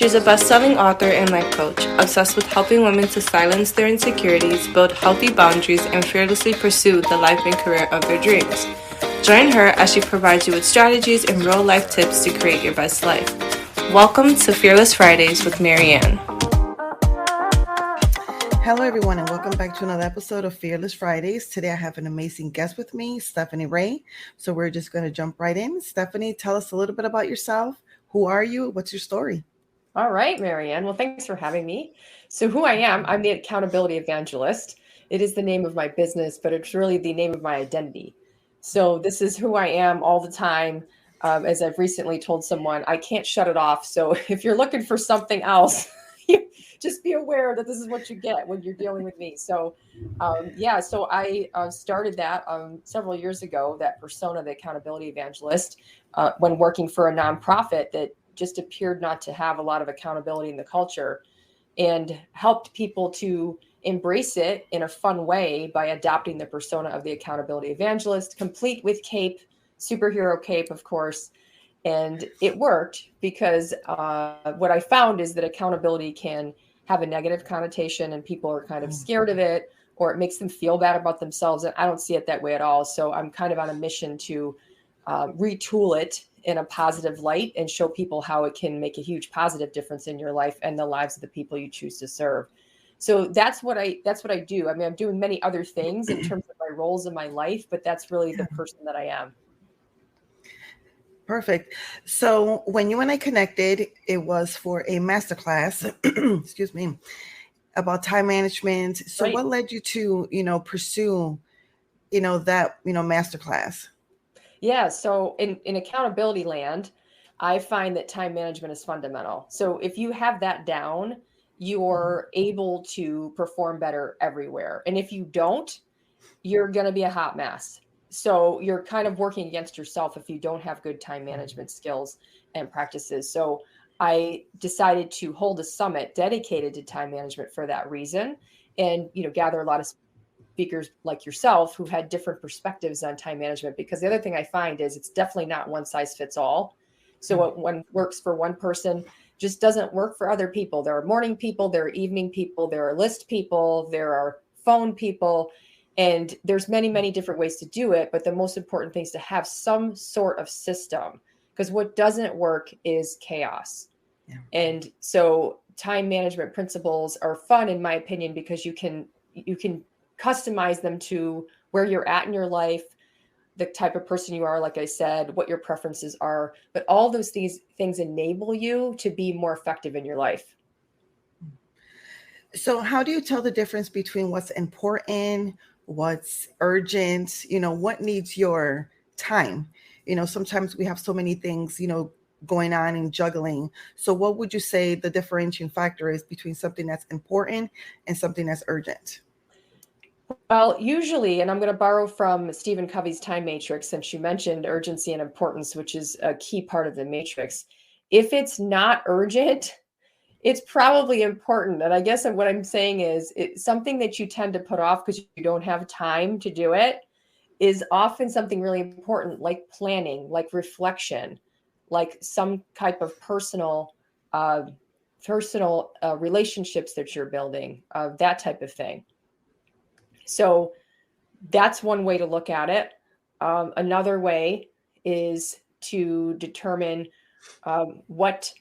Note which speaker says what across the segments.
Speaker 1: She's a best-selling author and life coach, obsessed with helping women to silence their insecurities, build healthy boundaries, and fearlessly pursue the life and career of their dreams. Join her as she provides you with strategies and real-life tips to create your best life. Welcome to Fearless Fridays with Marianne.
Speaker 2: Hello, everyone, and welcome back to another episode of Fearless Fridays. Today, I have an amazing guest with me, Stephanie Reh. So we're just going to jump right in. Stephanie, tell us a little bit about yourself. Who are you? What's your story?
Speaker 3: All right, Marianne. Well, thanks for having me. So who I am, I'm the accountability evangelist. It is the name of my business, but it's really the name of my identity. So this is who I am all the time. As I've recently told someone, I can't shut it off. So if you're looking for something else, just be aware that this is what you get when you're dealing with me. So so I started that several years ago, that persona, the accountability evangelist, when working for a nonprofit that just appeared not to have a lot of accountability in the culture, and helped people to embrace it in a fun way by adopting the persona of the accountability evangelist, complete with cape, superhero cape, of course. And it worked because what I found is that accountability can have a negative connotation and people are kind of scared of it, or it makes them feel bad about themselves. And I don't see it that way at all. So I'm kind of on a mission to retool it in a positive light and show people how it can make a huge positive difference in your life and the lives of the people you choose to serve. So that's what I do. I mean, I'm doing many other things in terms of my roles in my life, but that's really the person that I am.
Speaker 2: Perfect. So when you and I connected, it was for a masterclass, excuse me, about time management. So
Speaker 3: Right.
Speaker 2: What led you to, pursue, that, masterclass?
Speaker 3: Yeah. So in accountability land, I find that time management is fundamental. So if you have that down, you're able to perform better everywhere. And if you don't, you're going to be a hot mess. So you're kind of working against yourself if you don't have good time management skills and practices. So I decided to hold a summit dedicated to time management for that reason, and gather a lot of speakers like yourself who had different perspectives on time management, because the other thing I find is it's definitely not one size fits all. So what works for one person just doesn't work for other people. There are morning people, there are evening people, there are list people, there are phone people, and there's many, many different ways to do it. But the most important thing is to have some sort of system, because what doesn't work is chaos. Yeah. And so time management principles are fun, in my opinion, because you can customize them to where you're at in your life, the type of person you are, like I said, what your preferences are. But all those things enable you to be more effective in your life.
Speaker 2: So how do you tell the difference between what's important, what's urgent, what needs your time? Sometimes we have so many things, going on and juggling. So what would you say the differentiating factor is between something that's important and something that's urgent?
Speaker 3: Well, usually, and I'm going to borrow from Stephen Covey's time matrix, since you mentioned urgency and importance, which is a key part of the matrix. If it's not urgent, it's probably important. And I guess what I'm saying is it's something that you tend to put off because you don't have time to do it is often something really important, like planning, like reflection, like some type of personal relationships that you're building, that type of thing. So that's one way to look at it. Another way is to determine what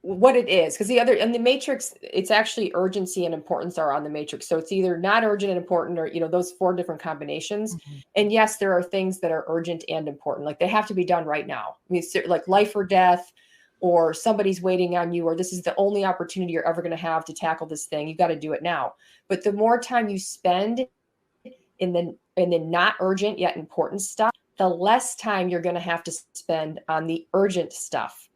Speaker 3: it is, because in the matrix, it's actually urgency and importance are on the matrix. So it's either not urgent and important, or those 4 different combinations. Mm-hmm. And yes, there are things that are urgent and important, like they have to be done right now. I mean, like life or death, or somebody's waiting on you, or this is the only opportunity you're ever going to have to tackle this thing. You got to do it now. But the more time you spend in the not urgent yet important stuff, the less time you're going to have to spend on the urgent stuff.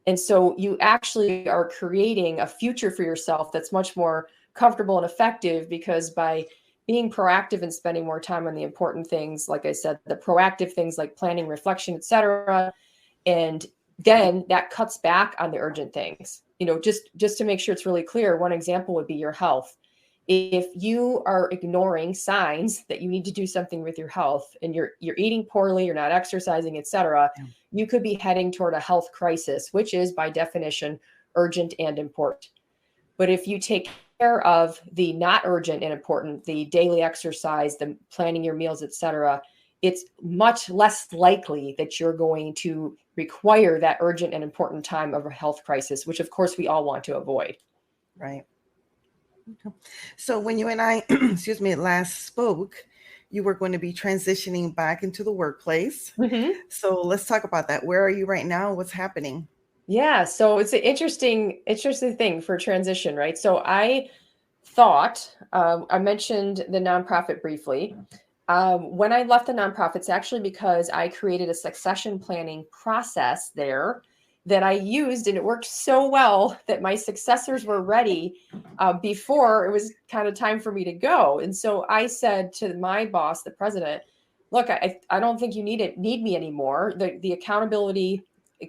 Speaker 3: And so you actually are creating a future for yourself that's much more comfortable and effective, because by being proactive and spending more time on the important things, like I said, the proactive things like planning, reflection, etc., and then that cuts back on the urgent things. Just to make sure it's really clear, one example would be your health. If you are ignoring signs that you need to do something with your health and you're eating poorly, you're not exercising, etc.,
Speaker 2: Yeah.
Speaker 3: you could be heading toward a health crisis, which is by definition urgent and important. But if you take care of the not urgent and important, the daily exercise, the planning your meals, etc., it's much less likely that you're going to require that urgent and important time of a health crisis, which of course we all want to avoid.
Speaker 2: Right. So when you and I, excuse me, last spoke, you were going to be transitioning back into the workplace.
Speaker 3: Mm-hmm.
Speaker 2: So let's talk about that. Where are you right now? What's happening?
Speaker 3: Yeah, so it's an interesting thing for transition, right? So I thought I mentioned the nonprofit briefly. When I left the nonprofit, it's actually because I created a succession planning process there that I used, and it worked so well that my successors were ready before it was kind of time for me to go. And so I said to my boss, the president, "Look, I don't think you need me anymore. The accountability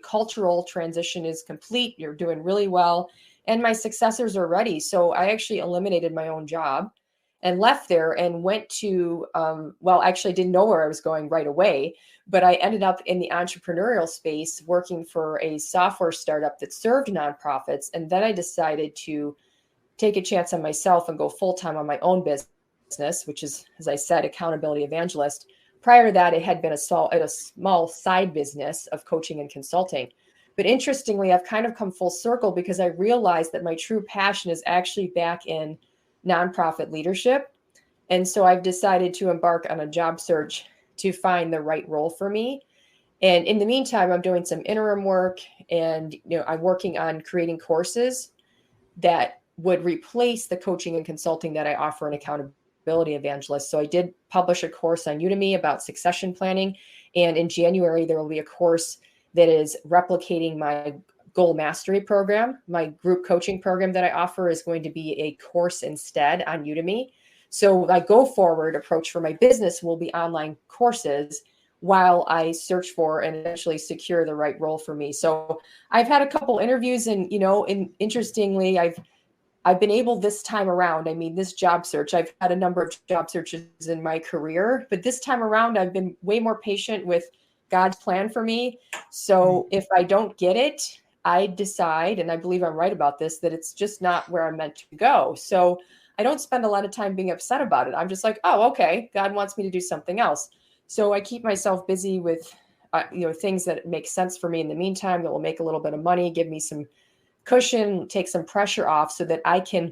Speaker 3: cultural transition is complete. You're doing really well, and my successors are ready." So I actually eliminated my own job and left there and went to, well, actually, I didn't know where I was going right away, but I ended up in the entrepreneurial space working for a software startup that served nonprofits. And then I decided to take a chance on myself and go full time on my own business, which is, as I said, accountability evangelist. Prior to that, it had been a small side business of coaching and consulting. But interestingly, I've kind of come full circle because I realized that my true passion is actually back in nonprofit leadership. And so I've decided to embark on a job search to find the right role for me. And in the meantime, I'm doing some interim work, and I'm working on creating courses that would replace the coaching and consulting that I offer in accountability evangelist. So I did publish a course on Udemy about succession planning. And in January, there will be a course that is replicating my goal mastery program. My group coaching program that I offer is going to be a course instead on Udemy. So my go forward approach for my business will be online courses while I search for and eventually secure the right role for me. So I've had a couple interviews, and interestingly, I've been able this time around. I mean, this job search, I've had a number of job searches in my career, but this time around, I've been way more patient with God's plan for me. So if I don't get it, I decide, and I believe I'm right about this, that it's just not where I'm meant to go. So I don't spend a lot of time being upset about it. I'm just like, oh, okay, God wants me to do something else. So I keep myself busy with, things that make sense for me in the meantime, that will make a little bit of money, give me some cushion, take some pressure off so that I can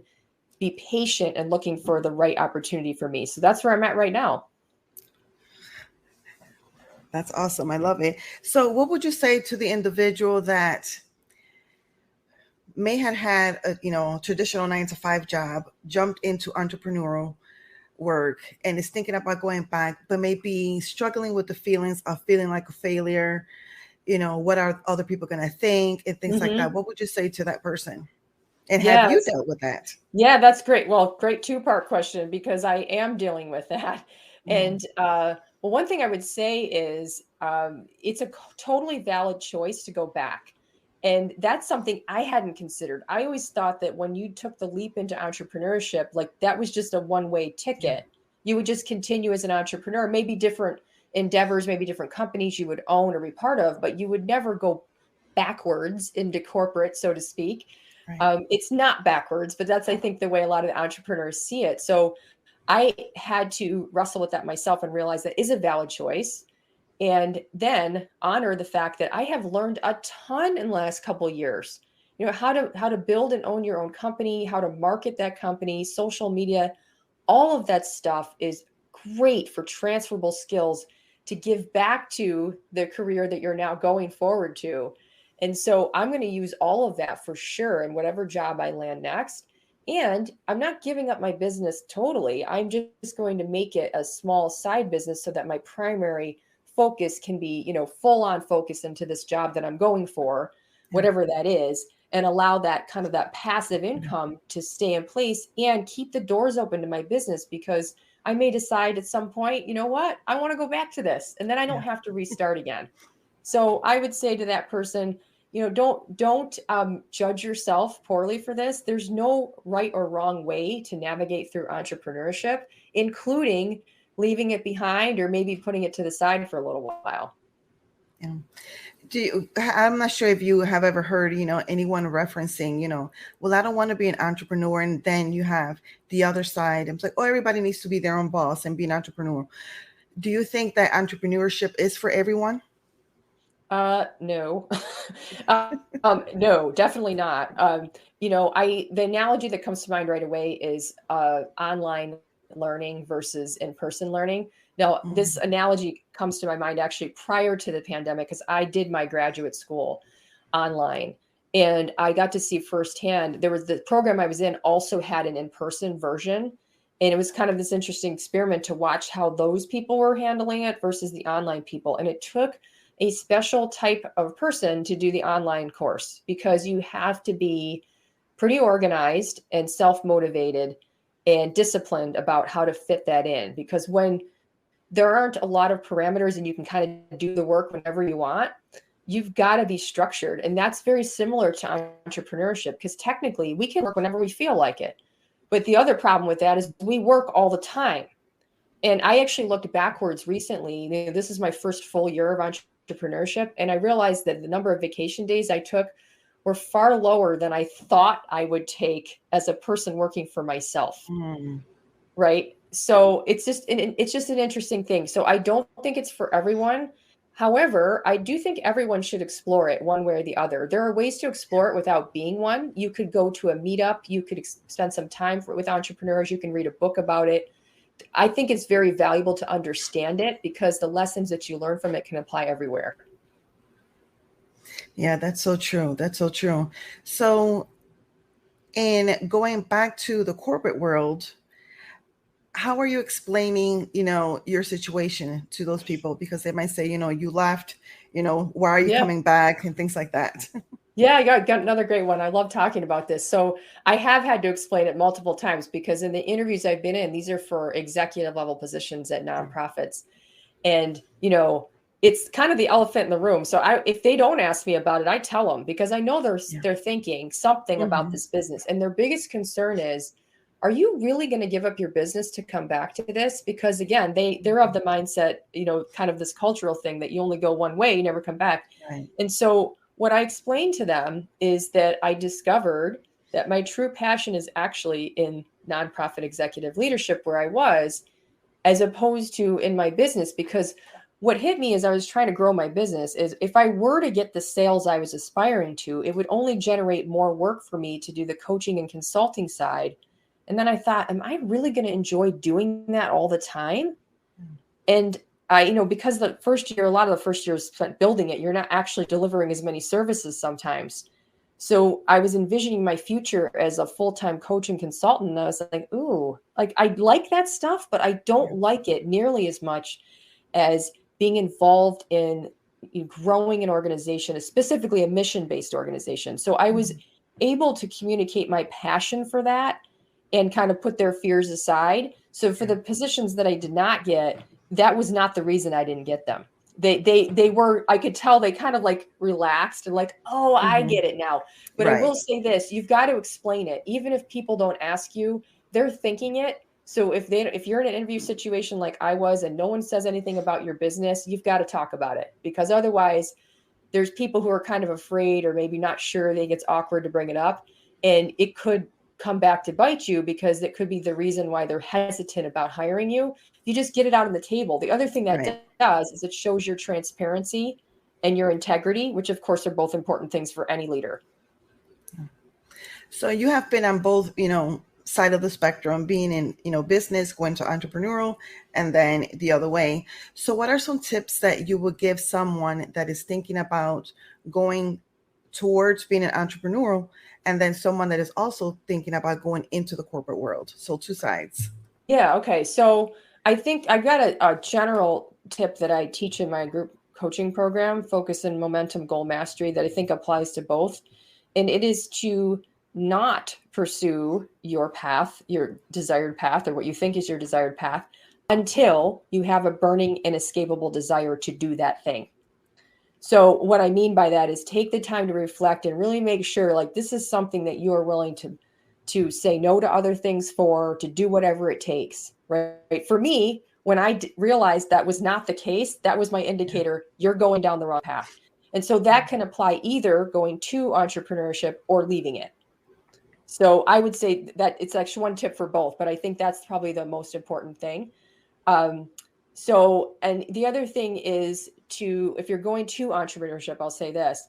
Speaker 3: be patient and looking for the right opportunity for me. So that's where I'm at right now.
Speaker 2: That's awesome. I love it. So what would you say to the individual that may have had a traditional 9-to-5 job, jumped into entrepreneurial work, and is thinking about going back, but may be struggling with the feelings of feeling like a failure? What are other people going to think and things like that? What would you say to that person? And have you dealt with that?
Speaker 3: Yeah, that's great. Well, great two-part question, because I am dealing with that. And well, one thing I would say is it's a totally valid choice to go back. And that's something I hadn't considered. I always thought that when you took the leap into entrepreneurship, like that was just a one-way ticket. You would just continue as an entrepreneur, maybe different endeavors, maybe different companies you would own or be part of, but you would never go backwards into corporate, so to speak.
Speaker 2: Right.
Speaker 3: It's not backwards, but that's, I think, the way a lot of the entrepreneurs see it. So I had to wrestle with that myself and realize that is a valid choice. And then honor the fact that I have learned a ton in the last couple of years, how to build and own your own company, how to market that company, social media, all of that stuff is great for transferable skills to give back to the career that you're now going forward to. And so I'm going to use all of that for sure in whatever job I land next. And I'm not giving up my business totally. I'm just going to make it a small side business so that my primary focus can be, full on focus into this job that I'm going for, whatever that is, and allow that kind of that passive income to stay in place and keep the doors open to my business, because I may decide at some point, you know what, I want to go back to this, and then I don't have to restart again. So I would say to that person, don't judge yourself poorly for this. There's no right or wrong way to navigate through entrepreneurship, including leaving it behind or maybe putting it to the side for a little while.
Speaker 2: Yeah. I'm not sure if you have ever heard, anyone referencing, well, I don't want to be an entrepreneur. And then you have the other side. And it's like, oh, everybody needs to be their own boss and be an entrepreneur. Do you think that entrepreneurship is for everyone?
Speaker 3: No. No, definitely not. The analogy that comes to mind right away is online learning versus in-person learning. Now, this analogy comes to my mind actually prior to the pandemic, because I did my graduate school online, and I got to see firsthand. There was the program I was in also had an in-person version, and it was kind of this interesting experiment to watch how those people were handling it versus the online people. And it took a special type of person to do the online course, because you have to be pretty organized and self-motivated and disciplined about how to fit that in. Because when there aren't a lot of parameters and you can kind of do the work whenever you want, you've got to be structured. And that's very similar to entrepreneurship, because technically we can work whenever we feel like it. But the other problem with that is we work all the time. And I actually looked backwards recently. This is my first full year of entrepreneurship. And I realized that the number of vacation days I took were far lower than I thought I would take as a person working for myself. Right. So it's just an interesting thing. So I don't think it's for everyone. However, I do think everyone should explore it one way or the other. There are ways to explore it without being one. You could go to a meetup. You could spend some time with entrepreneurs. You can read a book about it. I think it's very valuable to understand it, because the lessons that you learn from it can apply everywhere.
Speaker 2: Yeah, that's so true. That's so true. So, in going back to the corporate world, how are you explaining, your situation to those people? Because they might say, you left, why are you coming back, and things like that.
Speaker 3: Yeah, I got another great one. I love talking about this. So I have had to explain it multiple times, because in the interviews I've been in, these are for executive level positions at nonprofits. And, it's kind of the elephant in the room. So if they don't ask me about it, I tell them, because I know they're thinking something about this business. And their biggest concern is, are you really going to give up your business to come back to this? Because again, they're of the mindset, kind of this cultural thing that you only go one way, you never come back.
Speaker 2: Right.
Speaker 3: And so what I explained to them is that I discovered that my true passion is actually in nonprofit executive leadership, where I was, as opposed to in my business. Because what hit me as I was trying to grow my business is, if I were to get the sales I was aspiring to, it would only generate more work for me to do the coaching and consulting side. And then I thought, am I really going to enjoy doing that all the time? And because the first year, a lot of the first year is spent building it, you're not actually delivering as many services sometimes. So I was envisioning my future as a full-time coach and consultant. And I was like, ooh, like I like that stuff, but I don't like it nearly as much as being involved in growing an organization, specifically a mission-based organization. So I was able to communicate my passion for that and kind of put their fears aside. So for the positions that I did not get, that was not the reason I didn't get them. They were, I could tell they kind of like relaxed and like, oh, I get it now. But I will say this, you've got to explain it. Even if people don't ask you, they're thinking it. So if you're in an interview situation like I was, and no one says anything about your business, you've got to talk about it, because otherwise there's people who are kind of afraid or maybe not sure. They think it's awkward to bring it up, and it could come back to bite you, because it could be the reason why they're hesitant about hiring you. You just get it out on the table. The other thing that does is it shows your transparency and your integrity, which of course are both important things for any leader.
Speaker 2: So you have been on both, side of the spectrum, being in, business, going to entrepreneurial, and then the other way. So what are some tips that you would give someone that is thinking about going towards being an entrepreneurial, and then someone that is also thinking about going into the corporate world? So two sides.
Speaker 3: Yeah. Okay. So I think I've got a general tip that I teach in my group coaching program, Focus and Momentum Goal Mastery, that I think applies to both. And it is to not pursue your path, your desired path, or what you think is your desired path, until you have a burning, inescapable desire to do that thing. So what I mean by that is take the time to reflect and really make sure like this is something that you are willing to say no to other things for, to do whatever it takes, right? For me, when I realized that was not the case, that was my indicator, you're going down the wrong path. And so that can apply either going to entrepreneurship or leaving it. So I would say that it's actually one tip for both, but I think that's probably the most important thing. And the other thing is if you're going to entrepreneurship, I'll say this,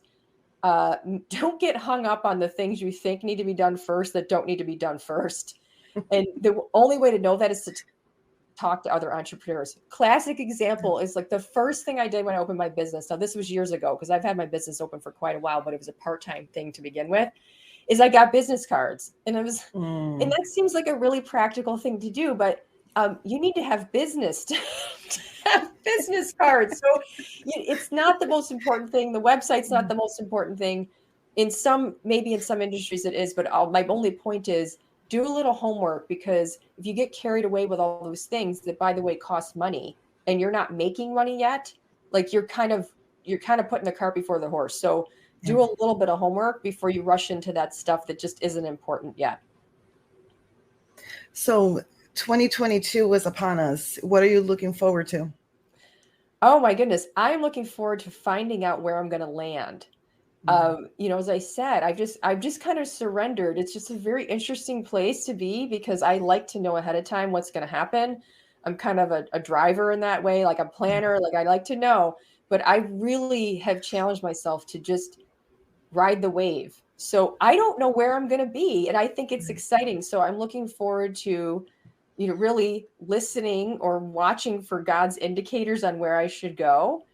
Speaker 3: don't get hung up on the things you think need to be done first that don't need to be done first. And the only way to know that is to talk to other entrepreneurs. Classic example is like the first thing I did when I opened my business. Now this was years ago because I've had my business open for quite a while, but it was a part-time thing to begin with, is I got business cards. And and that seems like a really practical thing to do, but you need to have business to have business cards. So it's not the most important thing. The website's not the most important thing. Maybe in some industries it is, but my only point is do a little homework, because if you get carried away with all those things that, by the way, cost money and you're not making money yet, like you're kind of putting the cart before the horse. So do a little bit of homework before you rush into that stuff that just isn't important yet.
Speaker 2: So 2022 is upon us. What are you looking forward to?
Speaker 3: Oh my goodness. I'm looking forward to finding out where I'm going to land. As I said, I've just kind of surrendered. It's just a very interesting place to be because I like to know ahead of time what's going to happen. I'm kind of a driver in that way, like a planner, like I like to know, but I really have challenged myself to just ride the wave. So I don't know where I'm going to be, and I think it's exciting. So I'm looking forward to, really listening or watching for God's indicators on where I should go.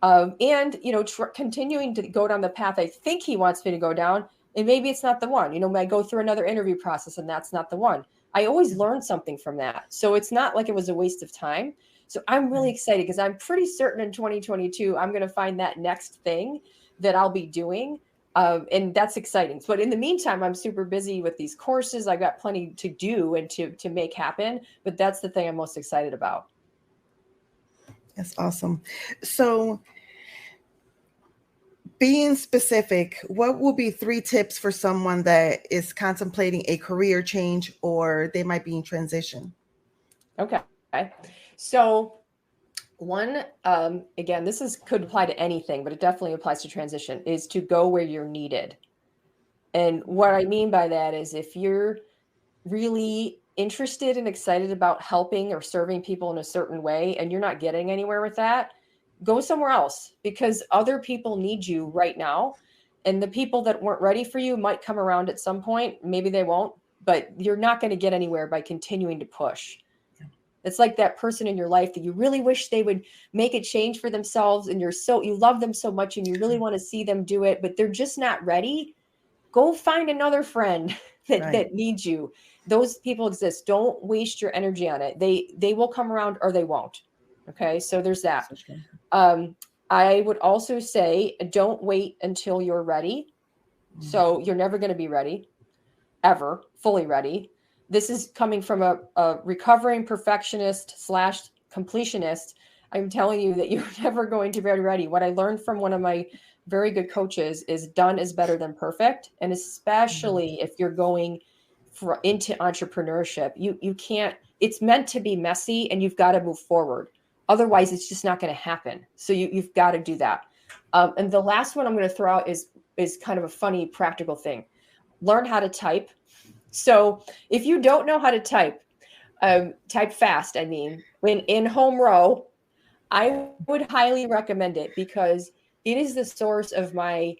Speaker 3: Continuing to go down the path I think he wants me to go down. And maybe it's not the one, I go through another interview process and that's not the one. I always learn something from that. So it's not like it was a waste of time. So I'm really excited because I'm pretty certain in 2022, I'm going to find that next thing that I'll be doing. And that's exciting. But in the meantime, I'm super busy with these courses. I've got plenty to do and to make happen. But that's the thing I'm most excited about.
Speaker 2: That's awesome. So being specific, what will be 3 tips for someone that is contemplating a career change or they might be in transition?
Speaker 3: Okay. So one, again, could apply to anything, but it definitely applies to transition, is to go where you're needed. And what I mean by that is if you're really interested and excited about helping or serving people in a certain way and you're not getting anywhere with that, go somewhere else, because other people need you right now. And the people that weren't ready for you might come around at some point. Maybe they won't, but you're not going to get anywhere by continuing to push. It's like that person in your life that you really wish they would make a change for themselves. And you love them so much and you really want to see them do it, but they're just not ready. Go find another friend that needs you. Those people exist. Don't waste your energy on it. They will come around or they won't. Okay. So there's that. I would also say, don't wait until you're ready. So you're never going to be ready, ever, fully ready. This is coming from a recovering perfectionist / completionist. I'm telling you that you're never going to be ready. What I learned from one of my very good coaches is done is better than perfect. And especially if you're going into entrepreneurship, you can't, it's meant to be messy and you've got to move forward. Otherwise, it's just not going to happen. So you've got to do that. And the last one I'm going to throw out is kind of a funny practical thing. Learn how to type. So if you don't know how to type fast, in home row, I would highly recommend it because it is the source of my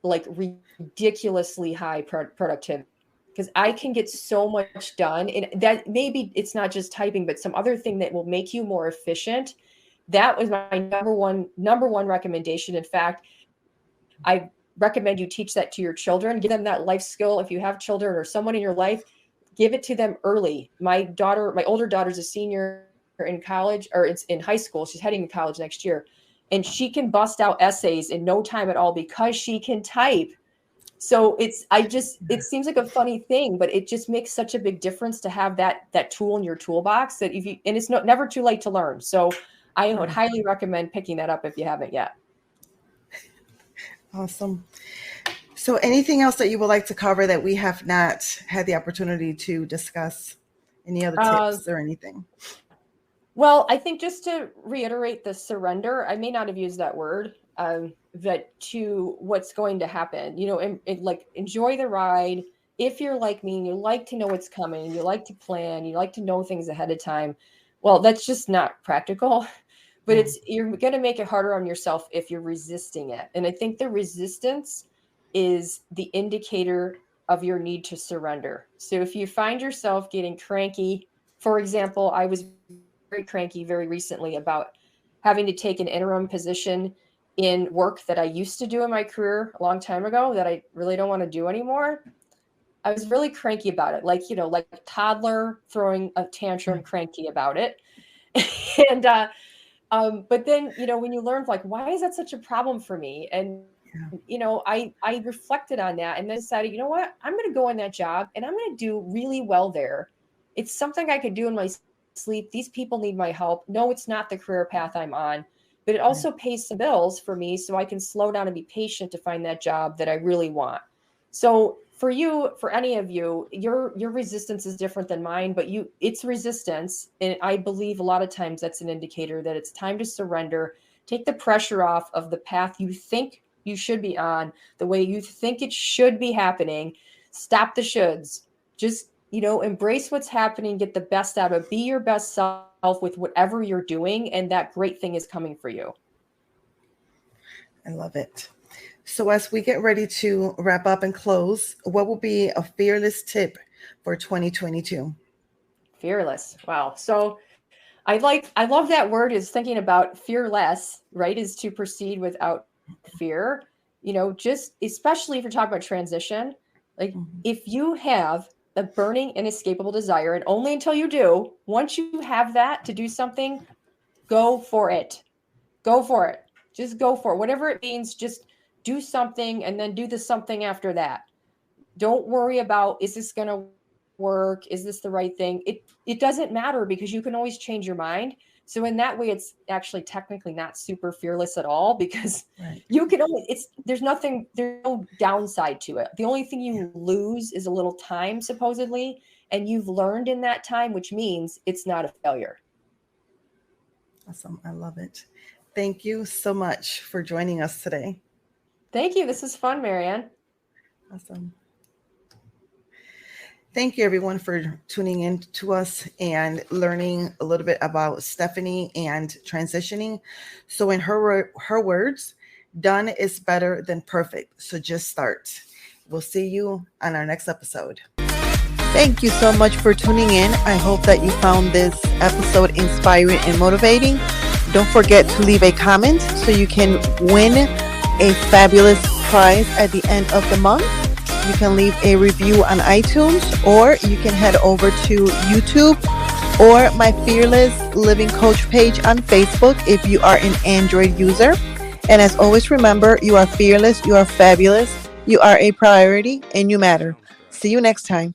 Speaker 3: ridiculously high productivity. Because I can get so much done, and that maybe it's not just typing, but some other thing that will make you more efficient. That was my number one recommendation. In fact, I recommend you teach that to your children. Give them that life skill. If you have children or someone in your life, give it to them early. My older daughter's a senior in college, or it's in high school. She's heading to college next year, and she can bust out essays in no time at all because she can type. So it seems like a funny thing, but it just makes such a big difference to have that tool in your toolbox and it's never too late to learn. So I would highly recommend picking that up if you haven't yet.
Speaker 2: Awesome. So, anything else that you would like to cover that we have not had the opportunity to discuss? Any other
Speaker 3: Uh,
Speaker 2: tips or anything?
Speaker 3: well, I think just to reiterate the surrender, I may not have used that word, that to what's going to happen, and like enjoy the ride. If you're like me and you like to know what's coming, you like to plan, you like to know things ahead of time, well, that's just not practical. But
Speaker 2: Mm,
Speaker 3: you're going to make it harder on yourself if you're resisting it. And I think the resistance is the indicator of your need to surrender. So if you find yourself getting cranky, for example, I was very cranky very recently about having to take an interim position in work that I used to do in my career a long time ago that I really don't want to do anymore. I was really cranky about it, like a toddler throwing a tantrum,
Speaker 2: mm,
Speaker 3: cranky about it. And but then, when you learn, like, why is that such a problem for me? And
Speaker 2: yeah,
Speaker 3: I reflected on that and then decided, you know what, I'm going to go in that job and I'm going to do really well there. It's something I could do in my sleep. These people need my help. No, it's not the career path I'm on, but it
Speaker 2: right,
Speaker 3: also pays some bills for me, so I can slow down and be patient to find that job that I really want. So for you, for any of you, your resistance is different than mine, but it's resistance. And I believe a lot of times that's an indicator that it's time to surrender, take the pressure off of the path you think you should be on, the way you think it should be happening. Stop the shoulds. Just, embrace what's happening, get the best out of it, be your best self with whatever you're doing, and that great thing is coming for you.
Speaker 2: I love it. So, as we get ready to wrap up and close, what will be a fearless tip for 2022?
Speaker 3: Fearless. Wow. So I love that word, is thinking about fearless, right? Is to proceed without fear. Just especially if you're talking about transition, like
Speaker 2: Mhm.
Speaker 3: if you have a burning, inescapable desire, and only until you do, once you have that to do something, go for it. Go for it. Just go for it. Whatever it means, just do something and then do the something after that. Don't worry about, is this going to work? Is this the right thing? It doesn't matter, because you can always change your mind. So in that way, it's actually technically not super fearless at all, because
Speaker 2: Right.
Speaker 3: you can only, there's no downside to it. The only thing you lose is a little time, supposedly, and you've learned in that time, which means it's not a failure.
Speaker 2: Awesome. I love it. Thank you so much for joining us today.
Speaker 3: Thank you. This is fun, Marianne.
Speaker 2: Awesome. Thank you, everyone, for tuning in to us and learning a little bit about Stephanie and transitioning. So, in her words, done is better than perfect. So just start. We'll see you on our next episode. Thank you so much for tuning in. I hope that you found this episode inspiring and motivating. Don't forget to leave a comment so you can win a fabulous prize at the end of the month. You can leave a review on iTunes, or you can head over to YouTube or my Fearless Living Coach page on Facebook if you are an Android user. And as always, remember, you are fearless, you are fabulous, you are a priority, and you matter. See you next time.